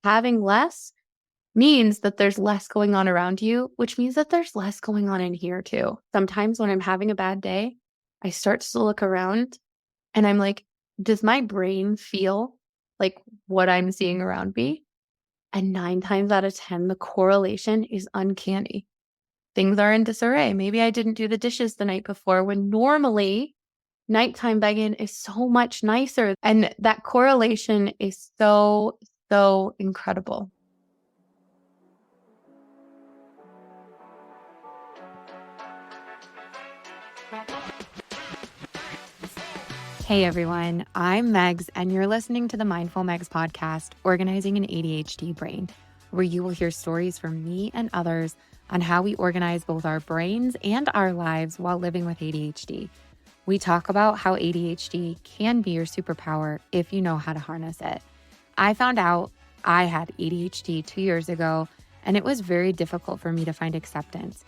having less means that there's less going on around you, which means that there's less going on in here too. Sometimes when I'm having a bad day, I start to look around and I'm like, does my brain feel like what I'm seeing around me? And 9 times out of 10, the correlation is uncanny. Things are in disarray. Maybe I didn't do the dishes the night before when normally nighttime Meghan is so much nicer. And that correlation is so, so incredible. Hey everyone, I'm Megs, and you're listening to the Mindful Megs podcast, Organizing an ADHD Brain, where you will hear stories from me and others on how we organize both our brains and our lives while living with ADHD. We talk about how ADHD can be your superpower if you know how to harness it. I found out I had ADHD 2 years ago, and it was very difficult for me to find acceptance.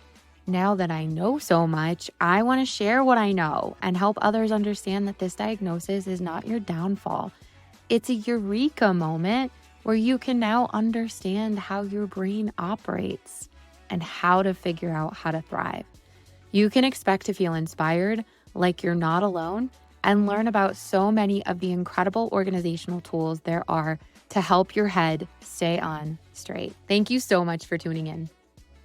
Now that I know so much, I want to share what I know and help others understand that this diagnosis is not your downfall. It's a eureka moment where you can now understand how your brain operates and how to figure out how to thrive. You can expect to feel inspired, like you're not alone, and learn about so many of the incredible organizational tools there are to help your head stay on straight. Thank you so much for tuning in.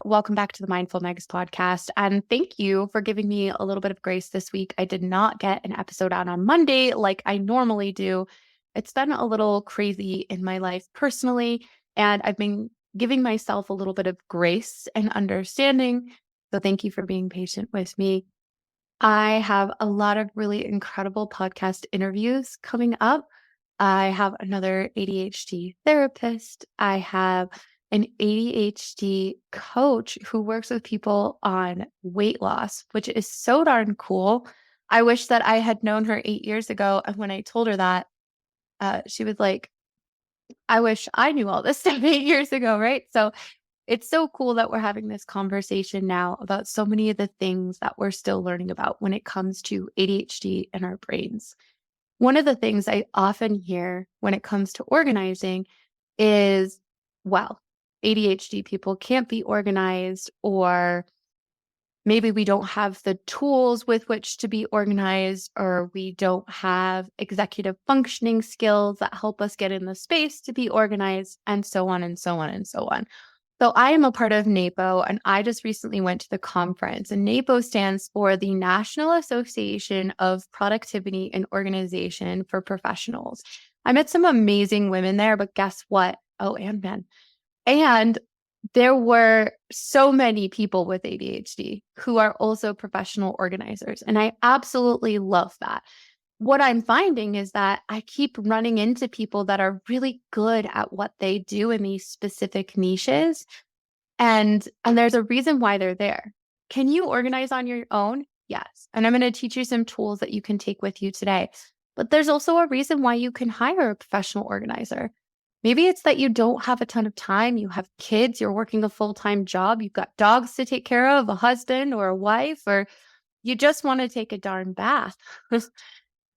Welcome back to the Mindful Megs podcast. And thank you for giving me a little bit of grace this week. I did not get an episode out on Monday like I normally do. It's been a little crazy in my life personally, and I've been giving myself a little bit of grace and understanding. So thank you for being patient with me. I have a lot of really incredible podcast interviews coming up. I have another ADHD therapist. I have an ADHD coach who works with people on weight loss, which is so darn cool. I wish that I had known her 8 years ago. And when I told her that, she was like, I wish I knew all this stuff 8 years ago, right? So it's so cool that we're having this conversation now about so many of the things that we're still learning about when it comes to ADHD and our brains. One of the things I often hear when it comes to organizing is, well, ADHD people can't be organized, or maybe we don't have the tools with which to be organized, or we don't have executive functioning skills that help us get in the space to be organized, and so on and so on and so on. So I am a part of NAPO, and I just recently went to the conference, and NAPO stands for the National Association of Productivity and Organization for Professionals. I met some amazing women there, but guess what? Oh, and men. And there were so many people with ADHD who are also professional organizers. And I absolutely love that. What I'm finding is that I keep running into people that are really good at what they do in these specific niches. And there's a reason why they're there. Can you organize on your own? Yes. And I'm going to teach you some tools that you can take with you today. But there's also a reason why you can hire a professional organizer. Maybe it's that you don't have a ton of time. You have kids, you're working a full-time job, you've got dogs to take care of, a husband or a wife, or you just want to take a darn bath.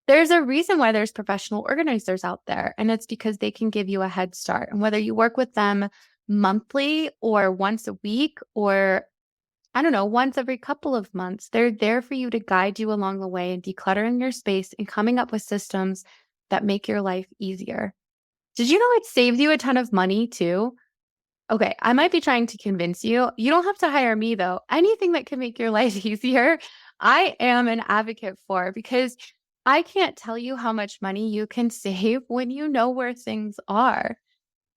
There's a reason why there's professional organizers out there, and it's because they can give you a head start. And whether you work with them monthly or once a week, or I don't know, once every couple of months, they're there for you to guide you along the way in decluttering your space and coming up with systems that make your life easier. Did you know it saves you a ton of money too? Okay, I might be trying to convince you. You don't have to hire me though. Anything that can make your life easier, I am an advocate for, because I can't tell you how much money you can save when you know where things are.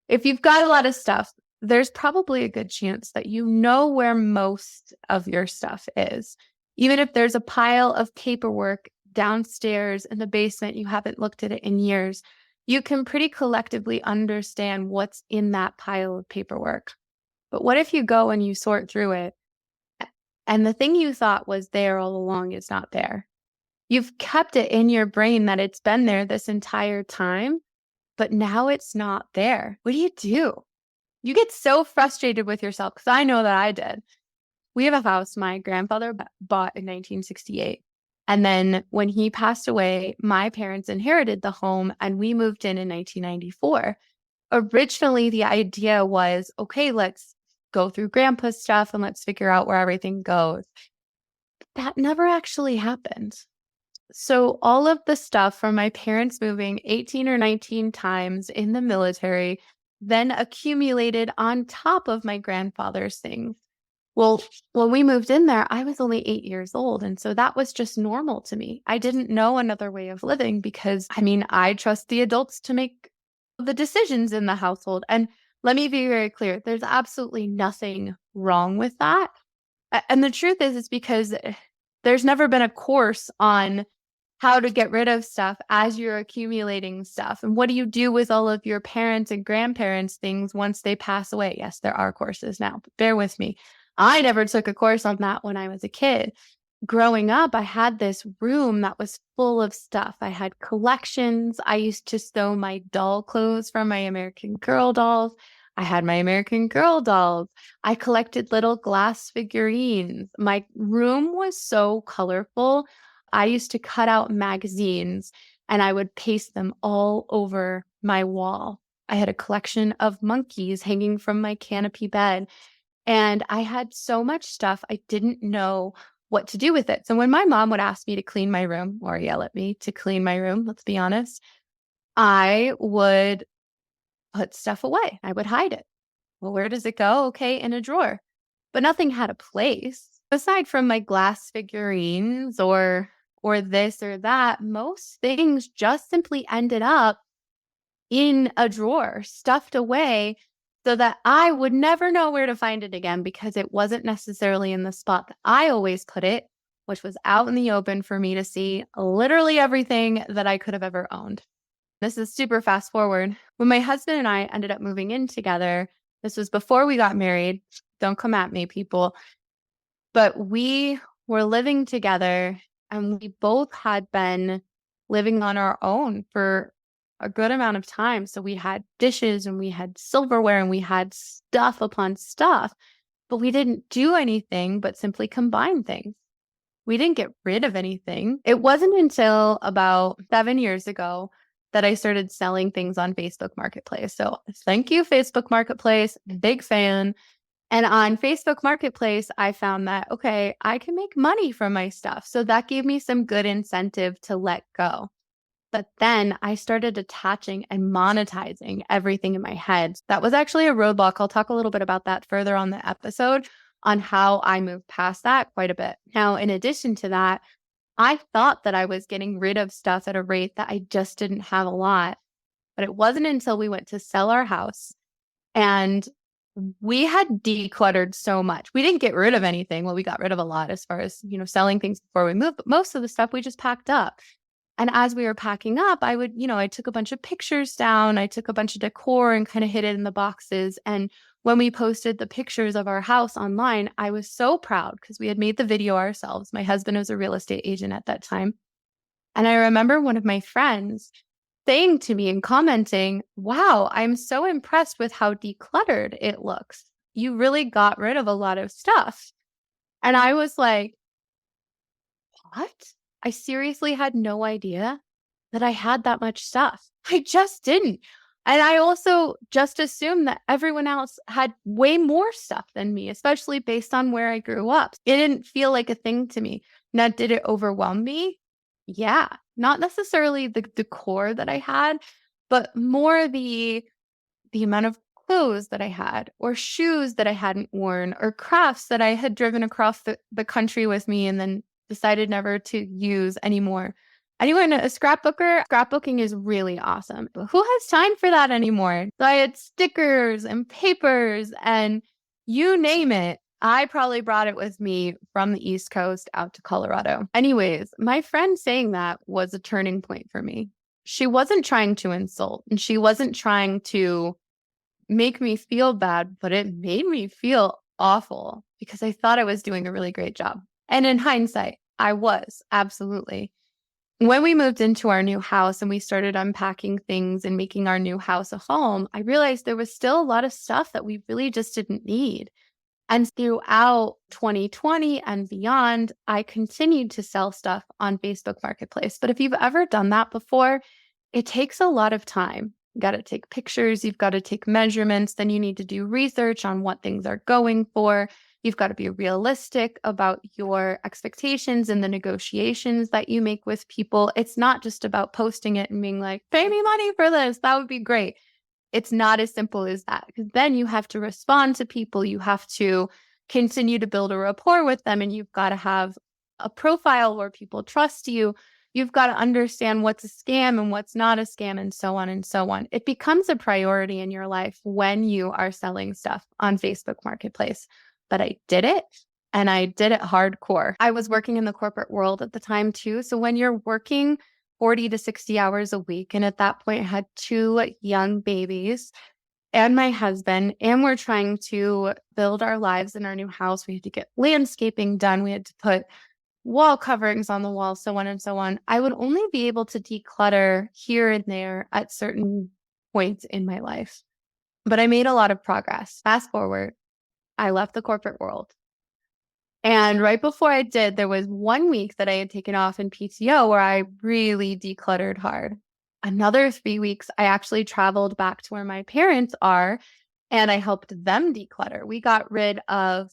If you've got a lot of stuff, there's probably a good chance that you know where most of your stuff is. Even if there's a pile of paperwork downstairs in the basement, you haven't looked at it in years, you can pretty collectively understand what's in that pile of paperwork. But what if you go and you sort through it, and the thing you thought was there all along is not there? You've kept it in your brain that it's been there this entire time, but now it's not there. What do? You get so frustrated with yourself, because I know that I did. We have a house my grandfather bought in 1968. And then when he passed away, my parents inherited the home and we moved in 1994. originally the idea was, okay, let's go through grandpa's stuff and let's figure out where everything goes. That never actually happened. So all of the stuff from my parents moving 18 or 19 times in the military then accumulated on top of my grandfather's things. Well, when we moved in there, I was only 8 years old. And so that was just normal to me. I didn't know another way of living because, I mean, I trust the adults to make the decisions in the household. And let me be very clear, there's absolutely nothing wrong with that. And the truth is because there's never been a course on how to get rid of stuff as you're accumulating stuff. And what do you do with all of your parents' and grandparents' things once they pass away? Yes, there are courses now, but bear with me. I never took a course on that when I was a kid. Growing up, I had this room that was full of stuff. I had collections. I used to sew my doll clothes from my American Girl dolls. I had my American Girl dolls. I collected little glass figurines. My room was so colorful. I used to cut out magazines and I would paste them all over my wall. I had a collection of monkeys hanging from my canopy bed. And I had so much stuff, I didn't know what to do with it. So when my mom would ask me to clean my room or yell at me to clean my room, let's be honest, I would put stuff away. I would hide it. Well, where does it go? Okay, in a drawer. But nothing had a place. Aside from my glass figurines or this or that, most things just simply ended up in a drawer, stuffed away so that I would never know where to find it again because it wasn't necessarily in the spot that I always put it, which was out in the open for me to see literally everything that I could have ever owned. This is super fast forward. When my husband and I ended up moving in together, this was before we got married. Don't come at me, people. But we were living together and we both had been living on our own for a good amount of time. So we had dishes and we had silverware and we had stuff upon stuff, but we didn't do anything but simply combine things. We didn't get rid of anything. It wasn't until about 7 years ago that I started selling things on Facebook Marketplace. So thank you, Facebook Marketplace. Big fan. And on Facebook Marketplace, I found that, okay, I can make money from my stuff. So that gave me some good incentive to let go. But then I started attaching and monetizing everything in my head. That was actually a roadblock. I'll talk a little bit about that further on the episode on how I moved past that quite a bit. Now, in addition to that, I thought that I was getting rid of stuff at a rate that I just didn't have a lot. But it wasn't until we went to sell our house and we had decluttered so much. We didn't get rid of anything. Well, we got rid of a lot as far as, selling things before we moved, but most of the stuff we just packed up. And as we were packing up, I took a bunch of pictures down. I took a bunch of decor and kind of hid it in the boxes. And when we posted the pictures of our house online, I was so proud because we had made the video ourselves. My husband was a real estate agent at that time. And I remember one of my friends saying to me and commenting, wow, I'm so impressed with how decluttered it looks. You really got rid of a lot of stuff. And I was like, what? I seriously had no idea that I had that much stuff. I just didn't. And I also just assumed that everyone else had way more stuff than me, especially based on where I grew up. It didn't feel like a thing to me. Now, did it overwhelm me? Yeah, not necessarily the decor that I had, but more the amount of clothes that I had, or shoes that I hadn't worn, or crafts that I had driven across the country with me and then decided never to use anymore. Anyone a scrapbooker? Scrapbooking is really awesome. But who has time for that anymore? So I had stickers and papers and you name it. I probably brought it with me from the East Coast out to Colorado. Anyways, my friend saying that was a turning point for me. She wasn't trying to insult and she wasn't trying to make me feel bad, but it made me feel awful because I thought I was doing a really great job. And in hindsight, I was absolutely. When we moved into our new house and we started unpacking things and making our new house a home, I realized there was still a lot of stuff that we really just didn't need. And throughout 2020 and beyond, I continued to sell stuff on Facebook Marketplace. But if you've ever done that before, it takes a lot of time. You got to take pictures. You've got to take measurements. Then you need to do research on what things are going for. You've got to be realistic about your expectations and the negotiations that you make with people. It's not just about posting it and being like, pay me money for this. That would be great. It's not as simple as that, because then you have to respond to people. You have to continue to build a rapport with them, and you've got to have a profile where people trust you. You've got to understand what's a scam and what's not a scam, and so on and so on. It becomes a priority in your life when you are selling stuff on Facebook Marketplace. But I did it, and I did it hardcore. I was working in the corporate world at the time too. So when you're working 40 to 60 hours a week, and at that point I had 2 young babies and my husband, and we're trying to build our lives in our new house. We had to get landscaping done. We had to put wall coverings on the wall, so on and so on. I would only be able to declutter here and there at certain points in my life. But I made a lot of progress. Fast forward, I left the corporate world. And right before I did, there was 1 week that I had taken off in PTO where I really decluttered hard. Another 3 weeks, I actually traveled back to where my parents are, and I helped them declutter. We got rid of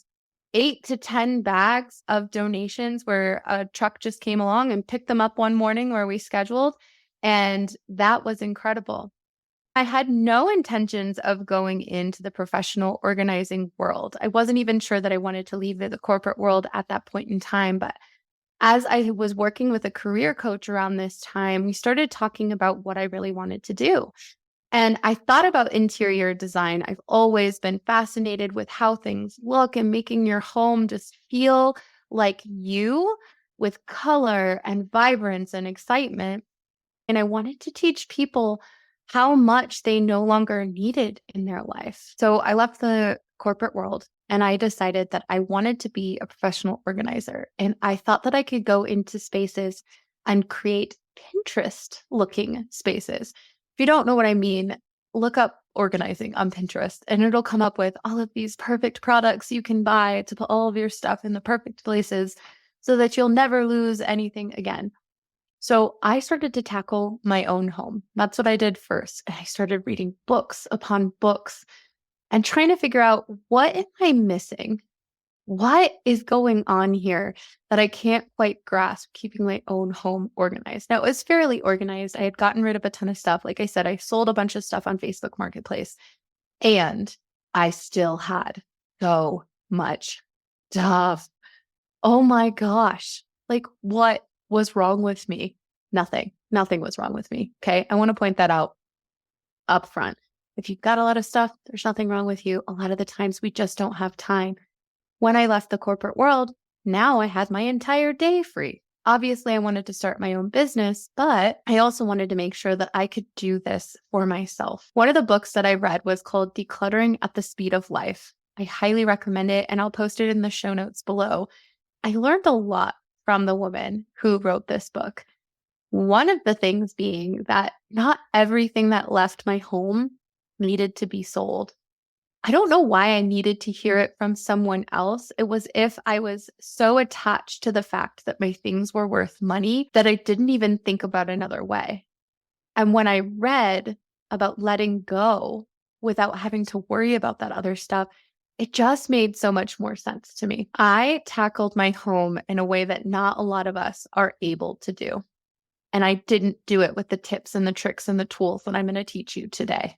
8 to 10 bags of donations where a truck just came along and picked them up one morning where we scheduled. And that was incredible. I had no intentions of going into the professional organizing world. I wasn't even sure that I wanted to leave the corporate world at that point in time. But as I was working with a career coach around this time, we started talking about what I really wanted to do. And I thought about interior design. I've always been fascinated with how things look and making your home just feel like you, with color and vibrance and excitement. And I wanted to teach people how much they no longer needed in their life. So I left the corporate world and I decided that I wanted to be a professional organizer. And I thought that I could go into spaces and create Pinterest looking spaces. If you don't know what I mean, look up organizing on Pinterest and it'll come up with all of these perfect products you can buy to put all of your stuff in the perfect places so that you'll never lose anything again. So I started to tackle my own home. That's what I did first. And I started reading books upon books and trying to figure out, what am I missing? What is going on here that I can't quite grasp keeping my own home organized? Now, it was fairly organized. I had gotten rid of a ton of stuff. Like I said, I sold a bunch of stuff on Facebook Marketplace, and I still had so much stuff. Oh my gosh. Like, what was wrong with me? Nothing. Nothing was wrong with me. Okay. I want to point that out up front. If you've got a lot of stuff, there's nothing wrong with you. A lot of the times we just don't have time. When I left the corporate world, now I had my entire day free. Obviously, I wanted to start my own business, but I also wanted to make sure that I could do this for myself. One of the books that I read was called Decluttering at the Speed of Life. I highly recommend it, and I'll post it in the show notes below. I learned a lot from the woman who wrote this book. One of the things being that not everything that left my home needed to be sold. I don't know why I needed to hear it from someone else. It was if I was so attached to the fact that my things were worth money that I didn't even think about another way. And when I read about letting go without having to worry about that other stuff, it just made so much more sense to me. I tackled my home in a way that not a lot of us are able to do. And I didn't do it with the tips and the tricks and the tools that I'm going to teach you today.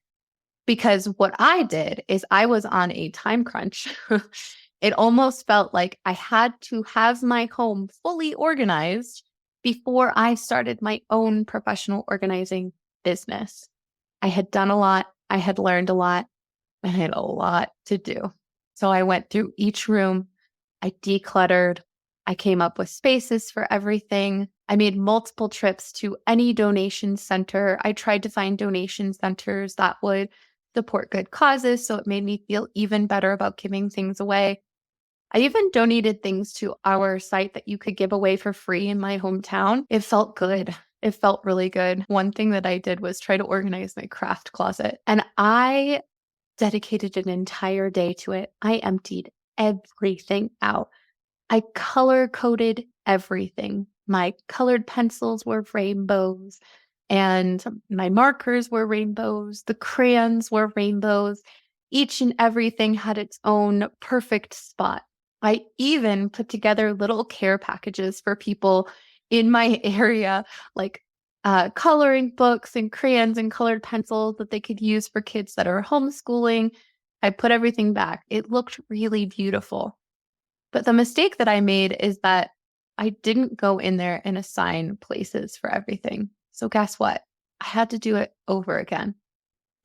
Because what I did is I was on a time crunch. It almost felt like I had to have my home fully organized before I started my own professional organizing business. I had done a lot. I had learned a lot. I had a lot to do. So I went through each room. I decluttered. I came up with spaces for everything. I made multiple trips to any donation center. I tried to find donation centers that would support good causes, so it made me feel even better about giving things away. I even donated things to our site that you could give away for free in my hometown. It felt good. It felt really good. One thing that I did was try to organize my craft closet, and I dedicated an entire day to it. I emptied everything out. I color coded everything. My colored pencils were rainbows. And my markers were rainbows. The crayons were rainbows. Each and everything had its own perfect spot. I even put together little care packages for people in my area, like coloring books and crayons and colored pencils that they could use for kids that are homeschooling. I put everything back. It looked really beautiful. But the mistake that I made is that I didn't go in there and assign places for everything. So guess what? I had to do it over again.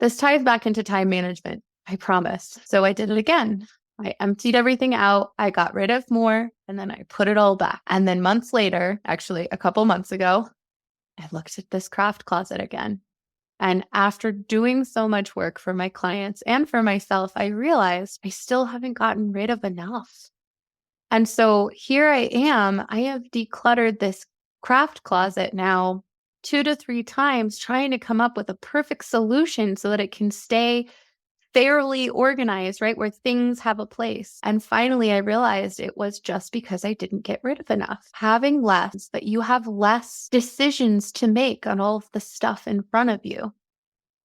This ties back into time management, I promise. So I did it again. I emptied everything out. I got rid of more and then I put it all back. And then months later, actually a couple months ago, I looked at this craft closet again. And after doing so much work for my clients and for myself, I realized I still haven't gotten rid of enough. And so here I am. I have decluttered this craft closet now 2 to 3 times, trying to come up with a perfect solution so that it can stay fairly organized, right? Where things have a place. And finally, I realized it was just because I didn't get rid of enough. Having less, but you have less decisions to make on all of the stuff in front of you.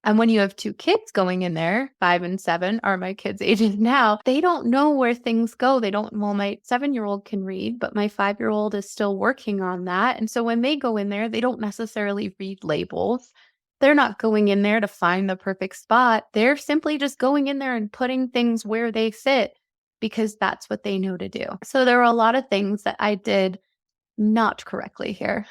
And when you have 2 kids going in there, 5 and 7 are my kids' ages now, they don't know where things go. They don't, well, my 7-year-old can read, but my 5-year-old is still working on that. And so when they go in there, they don't necessarily read labels. They're not going in there to find the perfect spot. They're simply just going in there and putting things where they fit because that's what they know to do. So there were a lot of things that I did not correctly here.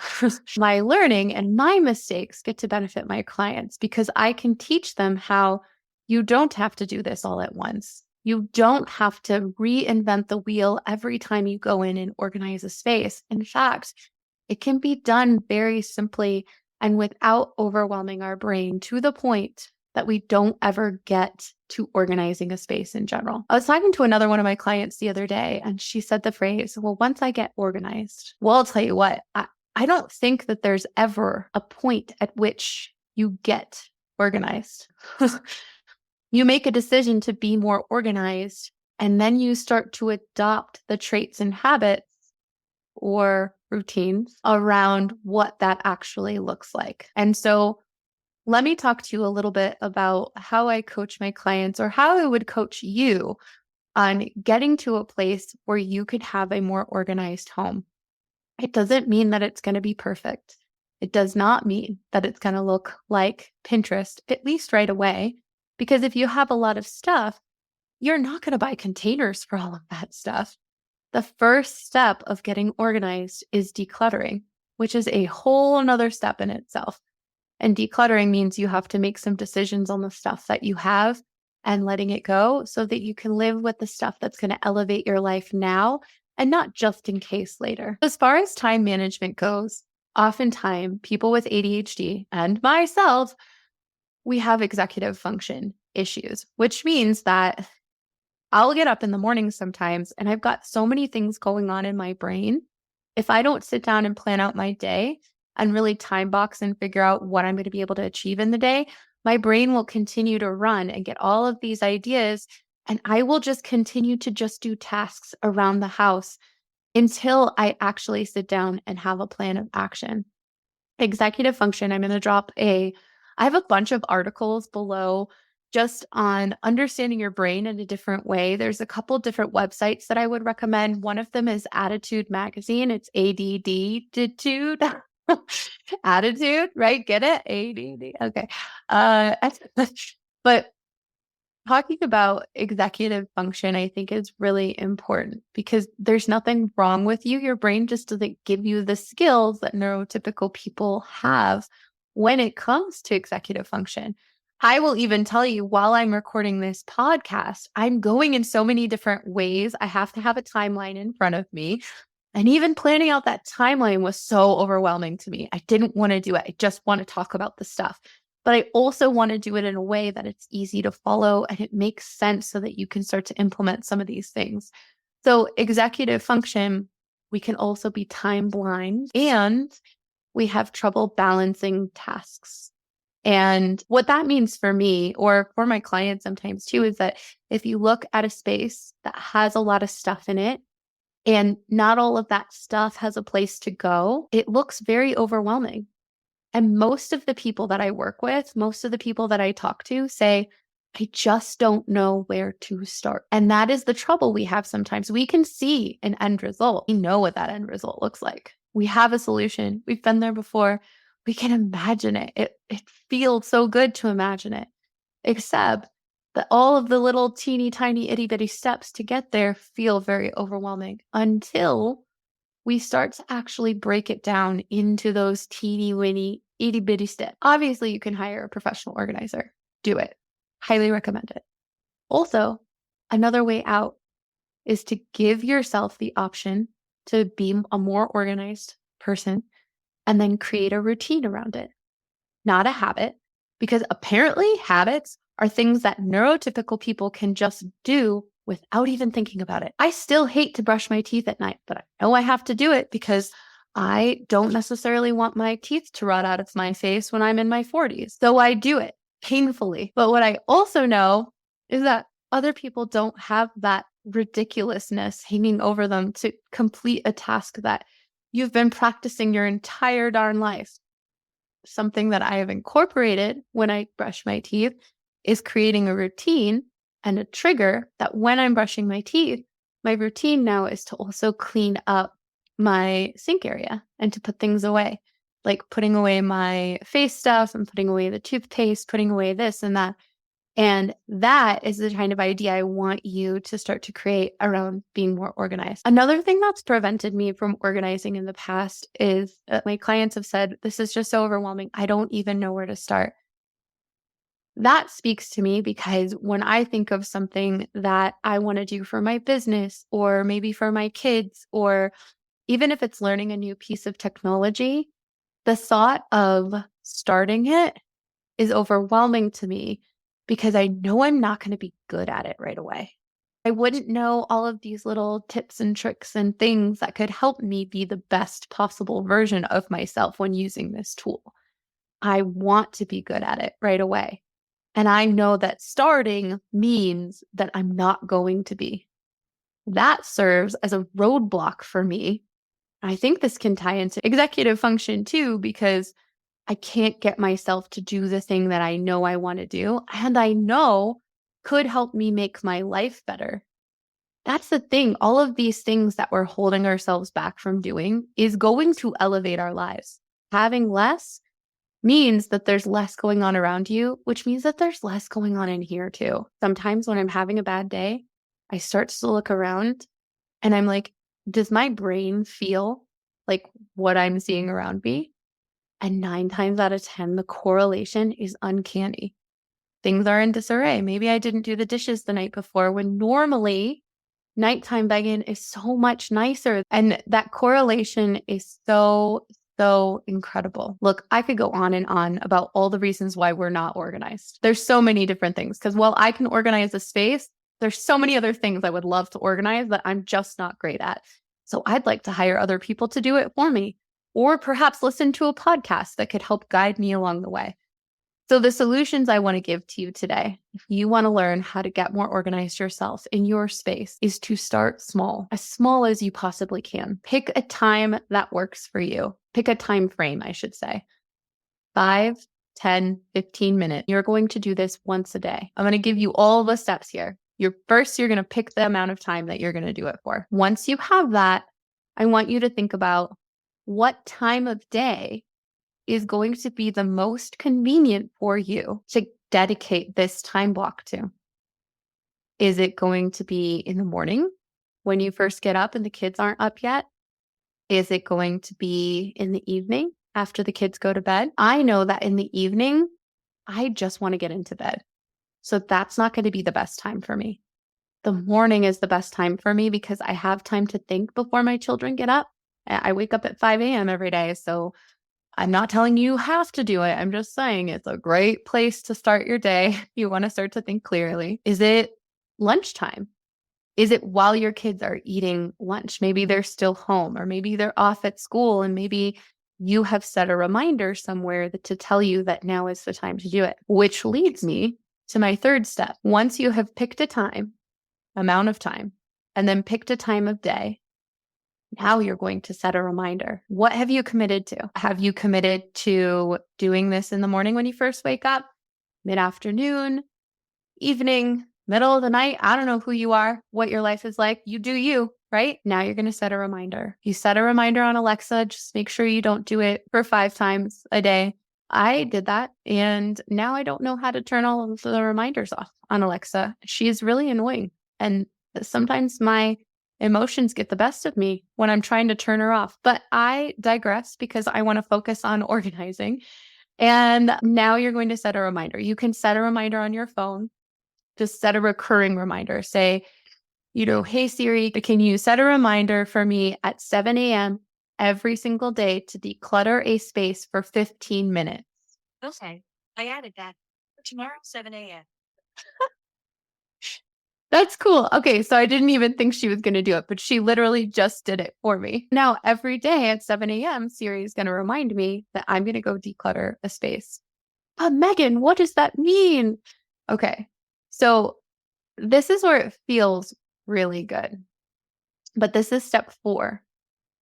My learning and my mistakes get to benefit my clients because I can teach them how you don't have to do this all at once. You don't have to reinvent the wheel every time you go in and organize a space. In fact, it can be done very simply and without overwhelming our brain to the point that we don't ever get to organizing a space in general. I was talking to another one of my clients the other day, and she said the phrase, well, once I get organized, well, I'll tell you what, I don't think that there's ever a point at which you get organized. You make a decision to be more organized, and then you start to adopt the traits and habits or routines around what that actually looks like. And so let me talk to you a little bit about how I coach my clients or how I would coach you on getting to a place where you could have a more organized home. It doesn't mean that it's going to be perfect. It does not mean that it's going to look like Pinterest, at least right away, because if you have a lot of stuff, you're not going to buy containers for all of that stuff. The first step of getting organized is decluttering, which is a whole nother step in itself. And decluttering means you have to make some decisions on the stuff that you have and letting it go so that you can live with the stuff that's going to elevate your life now and not just in case later. As far as time management goes, oftentimes people with ADHD and myself, we have executive function issues, which means that I'll get up in the morning sometimes and I've got so many things going on in my brain. If I don't sit down and plan out my day, and really time box and figure out what I'm going to be able to achieve in the day, my brain will continue to run and get all of these ideas. And I will just continue to just do tasks around the house until I actually sit down and have a plan of action. Executive function, I have a bunch of articles below just on understanding your brain in a different way. There's a couple different websites that I would recommend. One of them is Attitude Magazine. It's ADD Attitude, right? Get it? ADD. Okay. But talking about executive function, I think is really important because there's nothing wrong with you. Your brain just doesn't give you the skills that neurotypical people have when it comes to executive function. I will even tell you while I'm recording this podcast, I'm going in so many different ways. I have to have a timeline in front of me. And even planning out that timeline was so overwhelming to me. I didn't want to do it. I just want to talk about the stuff. But I also want to do it in a way that it's easy to follow and it makes sense so that you can start to implement some of these things. So executive function, we can also be time blind and we have trouble balancing tasks. And what that means for me or for my clients sometimes too, is that if you look at a space that has a lot of stuff in it, and not all of that stuff has a place to go, it looks very overwhelming. And most of the people that I work with, most of the people that I talk to say, I just don't know where to start. And that is the trouble we have sometimes. We can see an end result. We know what that end result looks like. We have a solution. We've been there before. We can imagine it. It feels so good to imagine it, except that all of the little teeny tiny itty bitty steps to get there feel very overwhelming until we start to actually break it down into those teeny weeny itty bitty steps. Obviously, you can hire a professional organizer. Do it. Highly recommend it. Also, another way out is to give yourself the option to be a more organized person and then create a routine around it, not a habit, because apparently habits are things that neurotypical people can just do without even thinking about it. I still hate to brush my teeth at night, but I know I have to do it because I don't necessarily want my teeth to rot out of my face when I'm in my 40s. So I do it painfully. But what I also know is that other people don't have that ridiculousness hanging over them to complete a task that you've been practicing your entire darn life. Something that I have incorporated when I brush my teeth is creating a routine and a trigger that when I'm brushing my teeth, my routine now is to also clean up my sink area and to put things away, like putting away my face stuff and putting away the toothpaste, putting away this and that. And that is the kind of idea I want you to start to create around being more organized. Another thing that's prevented me from organizing in the past is that my clients have said, this is just so overwhelming. I don't even know where to start. That speaks to me because when I think of something that I want to do for my business or maybe for my kids, or even if it's learning a new piece of technology, the thought of starting it is overwhelming to me because I know I'm not going to be good at it right away. I wouldn't know all of these little tips and tricks and things that could help me be the best possible version of myself when using this tool. I want to be good at it right away. And I know that starting means that I'm not going to be. That serves as a roadblock for me. I think this can tie into executive function too, because I can't get myself to do the thing that I know I want to do and I know could help me make my life better. That's the thing. All of these things that we're holding ourselves back from doing is going to elevate our lives. Having less means that there's less going on around you, which means that there's less going on in here too. Sometimes when I'm having a bad day, I start to look around and I'm like, does my brain feel like what I'm seeing around me? And 9 times out of 10, the correlation is uncanny. Things are in disarray. Maybe I didn't do the dishes the night before when normally nighttime Meghan is so much nicer. And that correlation is so incredible. Look, I could go on and on about all the reasons why we're not organized. There's so many different things because while I can organize a space, there's so many other things I would love to organize that I'm just not great at. So I'd like to hire other people to do it for me, or perhaps listen to a podcast that could help guide me along the way. So the solutions I want to give to you today, if you want to learn how to get more organized yourself in your space, is to start small as you possibly can. Pick a time that works for you. Pick a time frame, I should say. 5, 10, 15 minutes. You're going to do this once a day. I'm going to give you all the steps here. You're going to pick the amount of time that you're going to do it for. Once you have that, I want you to think about what time of day is going to be the most convenient for you to dedicate this time block to. Is it going to be in the morning when you first get up and the kids aren't up yet? Is it going to be in the evening after the kids go to bed? I know that in the evening, I just want to get into bed. So that's not going to be the best time for me. The morning is the best time for me because I have time to think before my children get up. I wake up at 5 a.m. every day, so I'm not telling you have to do it. I'm just saying it's a great place to start your day. You want to start to think clearly. Is it lunchtime? Is it while your kids are eating lunch? Maybe they're still home, or maybe they're off at school, and maybe you have set a reminder somewhere to tell you that now is the time to do it, which leads me to my third step. Once you have picked a time, amount of time, and then picked a time of day, Now you're going to set a reminder. What have you committed to? Have you committed to doing this in the morning when you first wake up, mid-afternoon, evening, middle of the night? I don't know who you are, what your life is like. You do you, right? Now you're going to set a reminder. You set a reminder on Alexa. Just make sure you don't do it for 5 times a day. I did that, and now I don't know how to turn all of the reminders off on Alexa. She's really annoying, and sometimes my emotions get the best of me when I'm trying to turn her off. But I digress because I want to focus on organizing. And now you're going to set a reminder. You can set a reminder on your phone. Just set a recurring reminder. Say, hey Siri, can you set a reminder for me at 7 a.m. every single day to declutter a space for 15 minutes? Okay. I added that for tomorrow, 7 a.m. That's cool. Okay, so I didn't even think she was going to do it, but she literally just did it for me. Now, every day at 7 a.m., Siri is going to remind me that I'm going to go declutter a space. But Meghan, what does that mean? Okay, so this is where it feels really good. But this is step 4.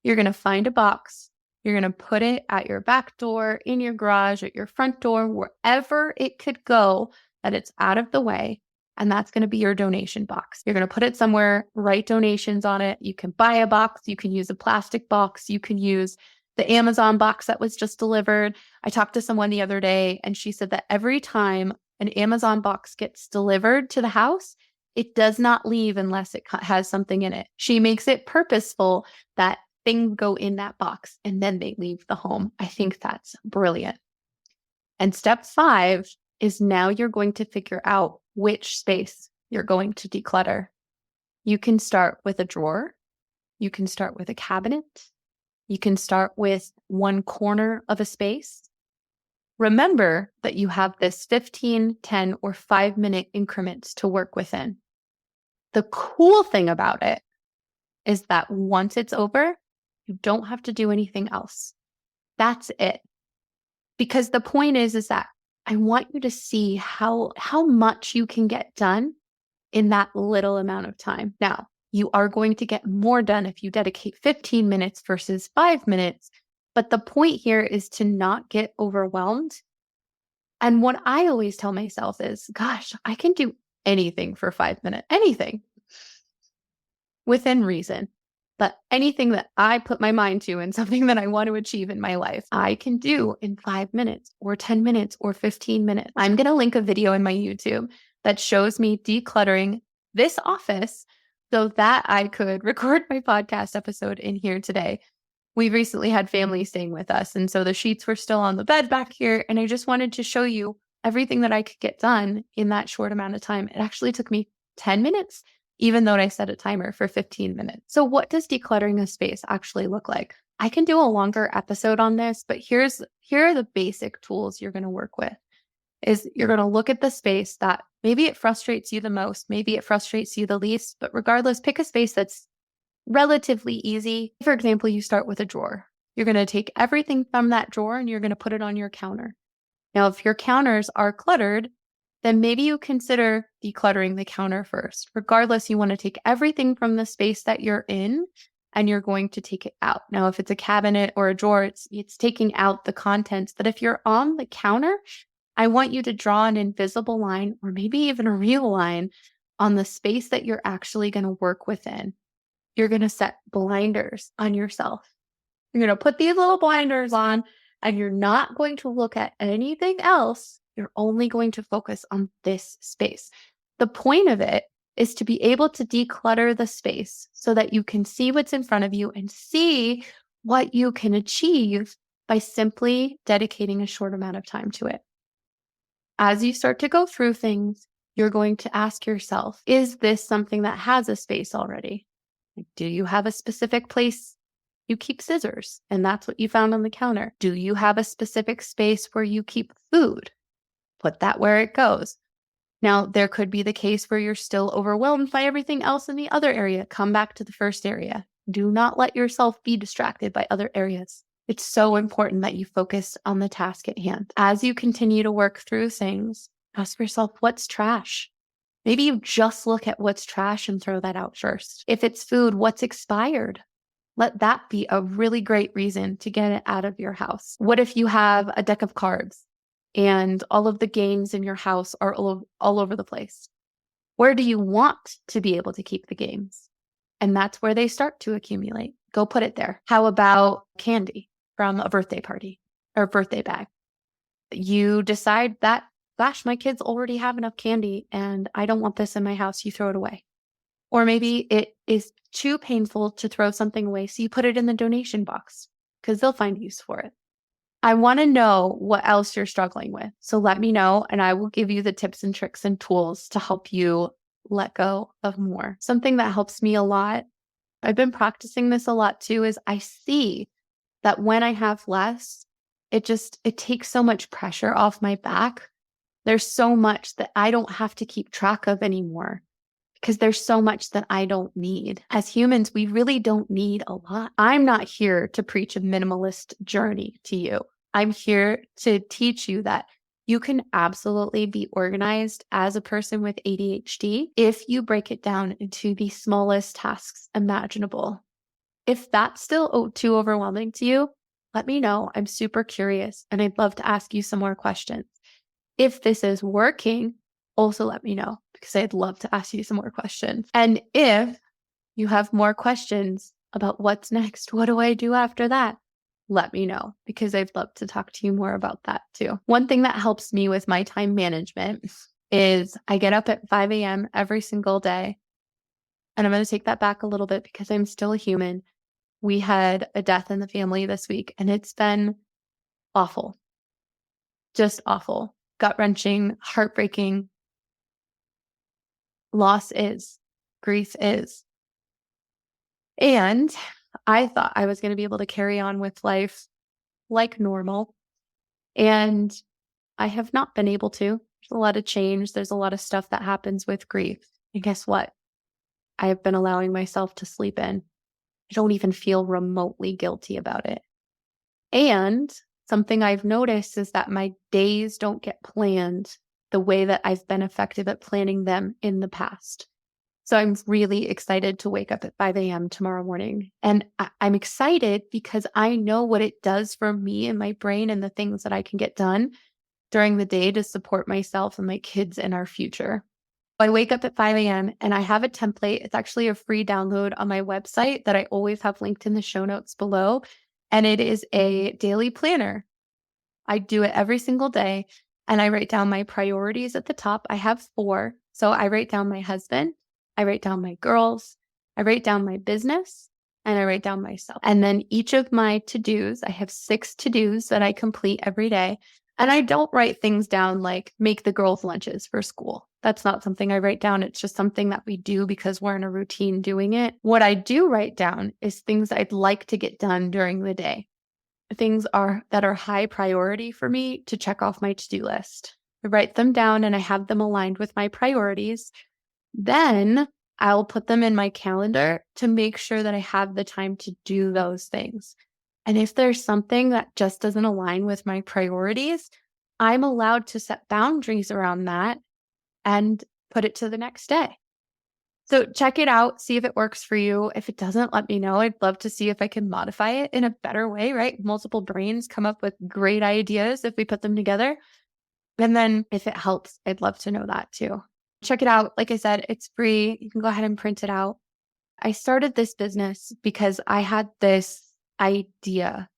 You're going to find a box. You're going to put it at your back door, in your garage, at your front door, wherever it could go that it's out of the way. And that's going to be your donation box. You're going to put it somewhere, write donations on it. You can buy a box. You can use a plastic box. You can use the Amazon box that was just delivered. I talked to someone the other day, and she said that every time an Amazon box gets delivered to the house, it does not leave unless it has something in it. She makes it purposeful that things go in that box and then they leave the home. I think that's brilliant. And step 5 is now you're going to figure out which space you're going to declutter. You can start with a drawer. You can start with a cabinet. You can start with one corner of a space. Remember that you have this 15, 10, or 5-minute increments to work within. The cool thing about it is that once it's over, you don't have to do anything else. That's it. Because the point is that I want you to see how much you can get done in that little amount of time. Now, you are going to get more done if you dedicate 15 minutes versus 5 minutes. But the point here is to not get overwhelmed. And what I always tell myself is, gosh, I can do anything for 5 minutes, anything within reason. But anything that I put my mind to and something that I want to achieve in my life, I can do in 5 minutes or 10 minutes or 15 minutes. I'm going to link a video in my YouTube that shows me decluttering this office so that I could record my podcast episode in here today. We recently had family staying with us, and so the sheets were still on the bed back here, and I just wanted to show you everything that I could get done in that short amount of time. It actually took me 10 minutes, even though I set a timer for 15 minutes. So what does decluttering a space actually look like? I can do a longer episode on this, but here are the basic tools you're going to work with. Is you're going to look at the space that maybe it frustrates you the most, maybe it frustrates you the least, but regardless, pick a space that's relatively easy. For example, you start with a drawer. You're going to take everything from that drawer and you're going to put it on your counter. Now, if your counters are cluttered, then maybe you consider decluttering the counter first. Regardless, you want to take everything from the space that you're in and you're going to take it out. Now, if it's a cabinet or a drawer, it's taking out the contents. But if you're on the counter, I want you to draw an invisible line or maybe even a real line on the space that you're actually going to work within. You're going to set blinders on yourself. You're going to put these little blinders on and you're not going to look at anything else. You're only going to focus on this space. The point of it is to be able to declutter the space so that you can see what's in front of you and see what you can achieve by simply dedicating a short amount of time to it. As you start to go through things, you're going to ask yourself, is this something that has a space already? Do you have a specific place you keep scissors and that's what you found on the counter? Do you have a specific space where you keep food? Put that where it goes. Now, there could be the case where you're still overwhelmed by everything else in the other area. Come back to the first area. Do not let yourself be distracted by other areas. It's so important that you focus on the task at hand. As you continue to work through things, ask yourself, what's trash? Maybe you just look at what's trash and throw that out first. If it's food, what's expired? Let that be a really great reason to get it out of your house. What if you have a deck of cards and all of the games in your house are all over the place? Where do you want to be able to keep the games? And that's where they start to accumulate. Go put it there. How about candy from a birthday party or birthday bag? You decide that, gosh, my kids already have enough candy and I don't want this in my house. You throw it away. Or maybe it is too painful to throw something away, so you put it in the donation box because they'll find use for it. I want to know what else you're struggling with. So let me know, and I will give you the tips and tricks and tools to help you let go of more. Something that helps me a lot, I've been practicing this a lot too, is I see that when I have less, it takes so much pressure off my back. There's so much that I don't have to keep track of anymore, because there's so much that I don't need. As humans, we really don't need a lot. I'm not here to preach a minimalist journey to you. I'm here to teach you that you can absolutely be organized as a person with ADHD if you break it down into the smallest tasks imaginable. If that's still too overwhelming to you, let me know. I'm super curious and I'd love to ask you some more questions. If this is working, also let me know because I'd love to ask you some more questions. And if you have more questions about what's next, what do I do after that? Let me know because I'd love to talk to you more about that too. One thing that helps me with my time management is I get up at 5 a.m. every single day. And I'm going to take that back a little bit because I'm still a human. We had a death in the family this week and it's been awful. Just awful. Gut-wrenching, heartbreaking. Loss is, grief is. And I thought I was going to be able to carry on with life like normal. And I have not been able to. There's a lot of change. There's a lot of stuff that happens with grief. And guess what? I have been allowing myself to sleep in. I don't even feel remotely guilty about it. And something I've noticed is that my days don't get planned the way that I've been effective at planning them in the past. So I'm really excited to wake up at 5 a.m. tomorrow morning. And I'm excited because I know what it does for me and my brain and the things that I can get done during the day to support myself and my kids in our future. I wake up at 5 a.m. and I have a template. It's actually a free download on my website that I always have linked in the show notes below. And it is a daily planner. I do it every single day and I write down my priorities at the top. I have 4. So I write down my husband, I write down my girls, I write down my business, and I write down myself. And then each of my to-dos, I have 6 to-dos that I complete every day. And I don't write things down like make the girls lunches for school. That's not something I write down. It's just something that we do because we're in a routine doing it. What I do write down is things I'd like to get done during the day. Things that are high priority for me to check off my to-do list. I write them down and I have them aligned with my priorities. Then I'll put them in my calendar to make sure that I have the time to do those things. And if there's something that just doesn't align with my priorities, I'm allowed to set boundaries around that and put it to the next day. So check it out, see if it works for you. If it doesn't, let me know. I'd love to see if I can modify it in a better way, right? Multiple brains come up with great ideas if we put them together. And then if it helps, I'd love to know that too. Check it out. Like I said, it's free. You can go ahead and print it out. I started this business because I had this idea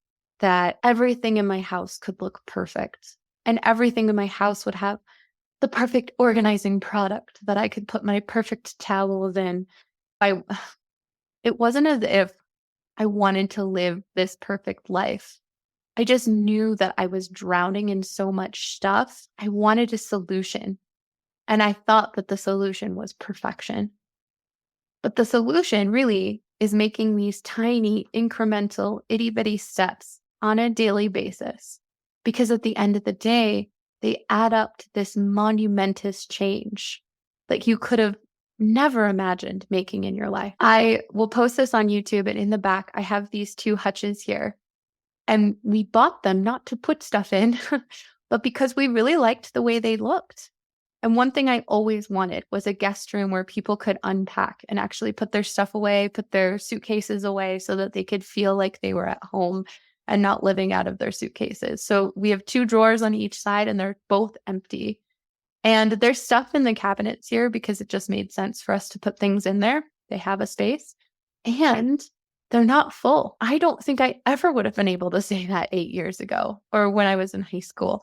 that everything in my house could look perfect and everything in my house would have the perfect organizing product that I could put my perfect towels in. It wasn't as if I wanted to live this perfect life. I just knew that I was drowning in so much stuff. I wanted a solution. And I thought that the solution was perfection. But the solution really is making these tiny, incremental, itty-bitty steps on a daily basis. Because at the end of the day, they add up to this monumentous change that you could have never imagined making in your life. I will post this on YouTube, and in the back, I have these 2 hutches here. And we bought them not to put stuff in, but because we really liked the way they looked. And one thing I always wanted was a guest room where people could unpack and actually put their stuff away, put their suitcases away so that they could feel like they were at home and not living out of their suitcases. So we have 2 drawers on each side and they're both empty. And there's stuff in the cabinets here because it just made sense for us to put things in there. They have a space and they're not full. I don't think I ever would have been able to say that 8 years ago or when I was in high school.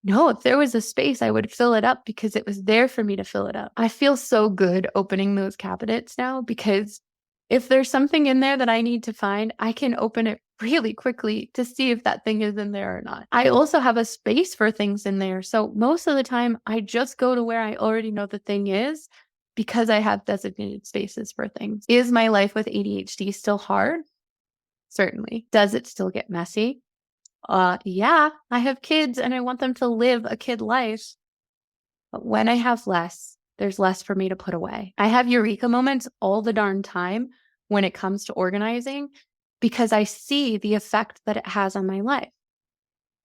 No, if there was a space, I would fill it up because it was there for me to fill it up. I feel so good opening those cabinets now because if there's something in there that I need to find, I can open it really quickly to see if that thing is in there or not. I also have a space for things in there. So most of the time, I just go to where I already know the thing is because I have designated spaces for things. Is my life with ADHD still hard? Certainly. Does it still get messy? Yeah, I have kids and I want them to live a kid life. But when I have less, there's less for me to put away. I have eureka moments all the darn time when it comes to organizing because I see the effect that it has on my life.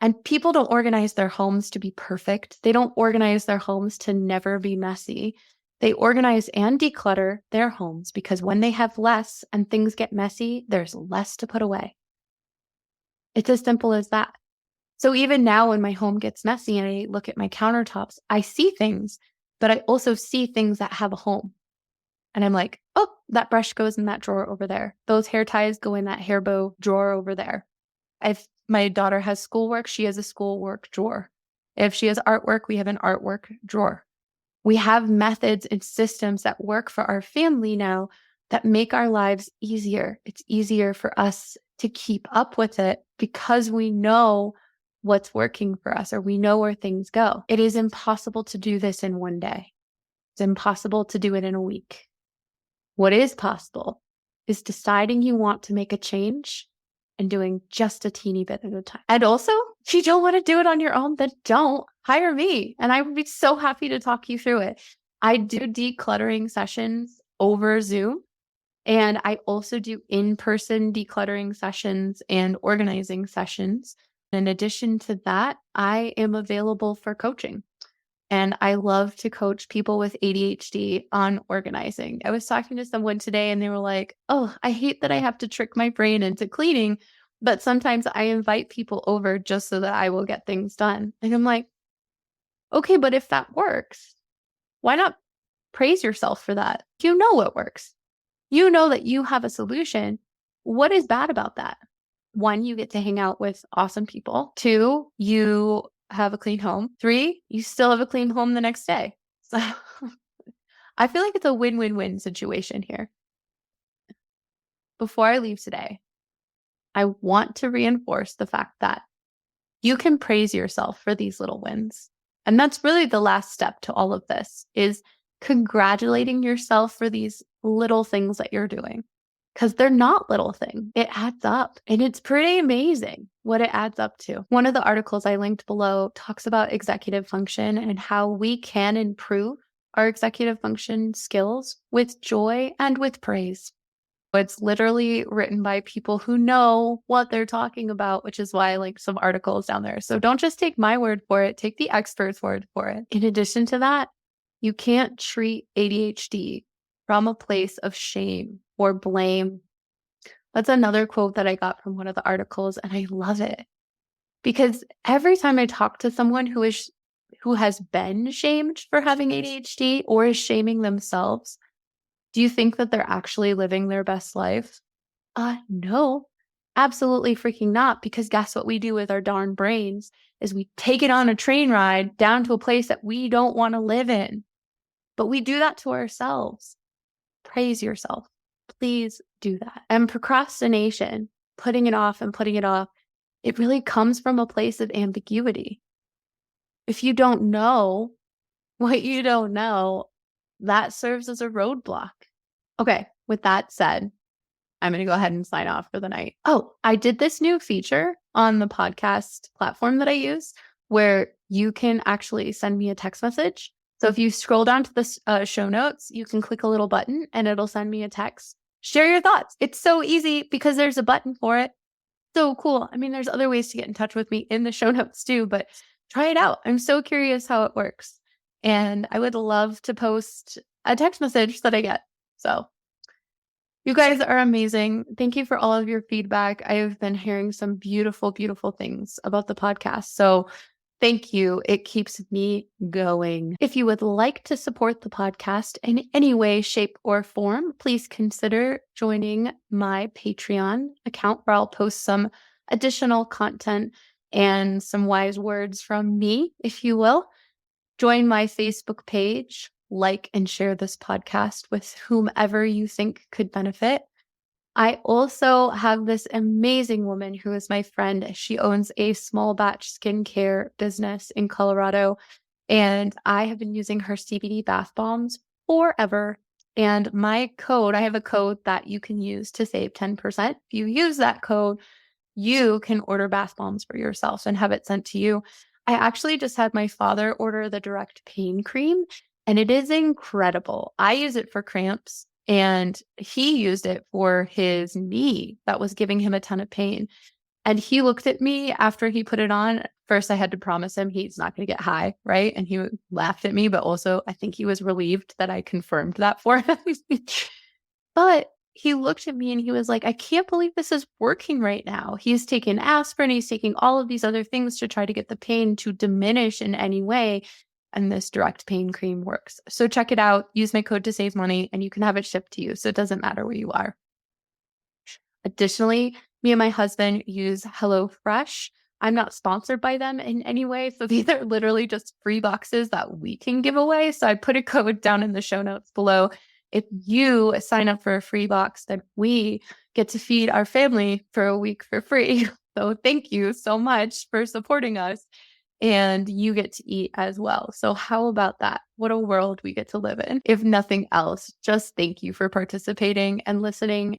And people don't organize their homes to be perfect. They don't organize their homes to never be messy. They organize and declutter their homes because when they have less and things get messy, there's less to put away. It's as simple as that. So even now when my home gets messy and I look at my countertops, I see things, but I also see things that have a home. And I'm like, oh, that brush goes in that drawer over there. Those hair ties go in that hair bow drawer over there. If my daughter has schoolwork, she has a schoolwork drawer. If she has artwork, we have an artwork drawer. We have methods and systems that work for our family now that make our lives easier. It's easier for us to keep up with it because we know what's working for us or we know where things go. It is impossible to do this in one day. It's impossible to do it in a week. What is possible is deciding you want to make a change and doing just a teeny bit at a time. And also, if you don't want to do it on your own, then don't hire me. And I would be so happy to talk you through it. I do decluttering sessions over Zoom. And I also do in-person decluttering sessions and organizing sessions. In addition to that, I am available for coaching. And I love to coach people with ADHD on organizing. I was talking to someone today and they were like, oh, I hate that I have to trick my brain into cleaning, but sometimes I invite people over just so that I will get things done. And I'm like, okay, but if that works, why not praise yourself for that? You know what works. You know that you have a solution. What is bad about that? 1, you get to hang out with awesome people. 2, you have a clean home. 3, you still have a clean home the next day. So I feel like it's a win-win-win situation here. Before I leave today, I want to reinforce the fact that you can praise yourself for these little wins. And that's really the last step to all of this is congratulating yourself for these little things that you're doing. Because they're not little things. It adds up. And it's pretty amazing what it adds up to. One of the articles I linked below talks about executive function and how we can improve our executive function skills with joy and with praise. It's literally written by people who know what they're talking about, which is why I linked some articles down there. So don't just take my word for it, take the expert's word for it. In addition to that, you can't treat ADHD from a place of shame or blame. That's another quote that I got from one of the articles, and I love it. Because every time I talk to someone who has been shamed for having ADHD or is shaming themselves, do you think that they're actually living their best life? No, absolutely freaking not. Because guess what we do with our darn brains is we take it on a train ride down to a place that we don't want to live in. But we do that to ourselves. Praise yourself. Please do that. And procrastination, putting it off and putting it off, it really comes from a place of ambiguity. If you don't know what you don't know, that serves as a roadblock. Okay, with that said, I'm going to go ahead and sign off for the night. Oh, I did this new feature on the podcast platform that I use where you can actually send me a text message. So if you scroll down to the show notes, you can click a little button and it'll send me a text. Share your thoughts. It's so easy because there's a button for it. So cool. I mean, there's other ways to get in touch with me in the show notes too, but try it out. I'm so curious how it works. And I would love to post a text message that I get. So you guys are amazing. Thank you for all of your feedback. I have been hearing some beautiful, beautiful things about the podcast. So thank you. It keeps me going. If you would like to support the podcast in any way, shape, or form, please consider joining my Patreon account where I'll post some additional content and some wise words from me, if you will. Join my Facebook page, like and share this podcast with whomever you think could benefit. I also have this amazing woman who is my friend. She owns a small batch skincare business in Colorado, and I have been using her CBD bath bombs forever. And my code, I have a code that you can use to save 10%. If you use that code, you can order bath bombs for yourself and have it sent to you. I actually just had my father order the direct pain cream, and it is incredible. I use it for cramps, and he used it for his knee that was giving him a ton of pain. And he looked at me after he put it on. First, I had to promise him he's not going to get high, right? And he laughed at me, but also I think he was relieved that I confirmed that for him. But he looked at me and he was like, I can't believe this is working right now. He's taking aspirin, he's taking all of these other things to try to get the pain to diminish in any way. And this direct pain cream works. So check it out. Use my code to save money and you can have it shipped to you. So it doesn't matter where you are. Additionally, me and my husband use HelloFresh. I'm not sponsored by them in any way. So these are literally just free boxes that we can give away. So I put a code down in the show notes below. If you sign up for a free box, then we get to feed our family for a week for free. So thank you so much for supporting us. And you get to eat as well. So how about that? What a world we get to live in. If nothing else, just thank you for participating and listening.